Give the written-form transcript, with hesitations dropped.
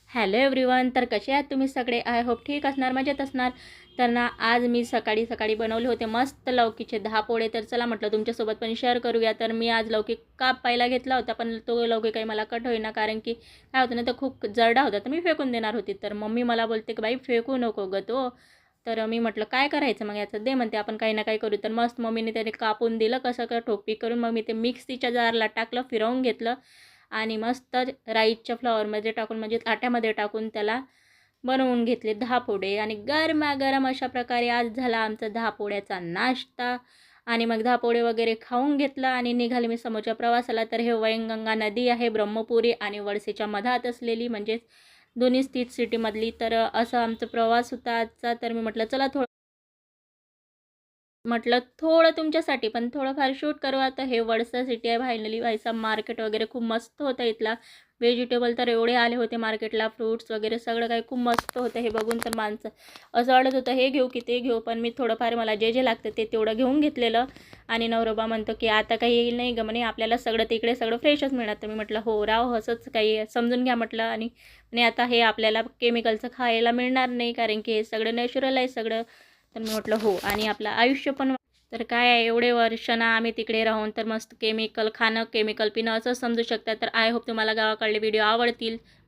Hello everyone. तर कसे आहात तुम्ही सगळे? आय होप ठीक असणार, मजेत असणार. तर ना आज मी सकाळी सकाळी बनवले होते मस्त लौकीचे 10 पोळे. तर चला म्हटलं तुमच्यासोबत पण शेअर करूया. तर मी आज लौकी कापायला घेतला होता, पण तो लौकी काही मला कट होईना, कारण की काय होतं ना, तो खूप जरडा होता, तर मी फेकून देणार होती. तर मम्मी मला बोलते की बाई फेकू नको गं तो. तर मी म्हटलं काय करायचं मग याचं, दे म्हणते आपण काही ना काही करू. तर मस्त मम्मीने त्याने कापून दिलं कसं का टोपी करून. मग मी ते मिक्सीच्या जारला टाकलं, फिरवून घेतलं आणि मस्त राईसच्या फ्लॉवरमध्ये टाकून म्हणजे आट्यामध्ये टाकून त्याला बनवून घेतले 10 पोळे. आणि गरमागरम अशा प्रकारे आज झाला आमचा 10 पोळ्याचा नाश्ता. आणि मग 10 पोळे वगैरे खाऊन घेतला आणि निघाले मी समोरच्या प्रवासाला. तर हे वैनगंगा नदी आहे ब्रह्मपुरी आणि वडसेच्या मधात असलेली, म्हणजेच दोन्हीच तीच सिटीमधली. तर असं आमचा प्रवास होता आजचा. तर मी म्हटलं थोडं तुमच्यासाठी पण थोडंफार शूट करू. आता हे वडसा सिटी आहे, फायनली व्हायचा मार्केट वगैरे खूप मस्त होतं इथला. व्हेजिटेबल तर एवढे आले होते मार्केटला, फ्रूट्स वगैरे सगळं काही खूप मस्त होतं. हे बघून तर माणसं असं वाटत होतं हे घेऊ की ते घेऊ, पण मी थोडंफार मला जे जे लागतं ते तेवढं घेऊन घेतलेलं. आणि नवरोबा म्हणतो की आता काही नाही गं म्हणे, आपल्याला सगळं तिकडे सगळं फ्रेशच मिळणार. तर मी म्हटलं हो राव, असंच काही समजून घ्या म्हटलं. आणि आता हे आपल्याला केमिकलचं खायला मिळणार नाही, कारण की हे सगळं नॅचरल आहे सगळं. तर मी म्हटलं हो, आणि आपलं आयुष्य पण. तर काय आहे, एवढे वर्ष ना आम्ही तिकडे राहून तर मस्त केमिकल खाणं, केमिकल पिणं असं समजू शकता. तर आय होप तुम्हाला गावाकडले व्हिडिओ आवडतील.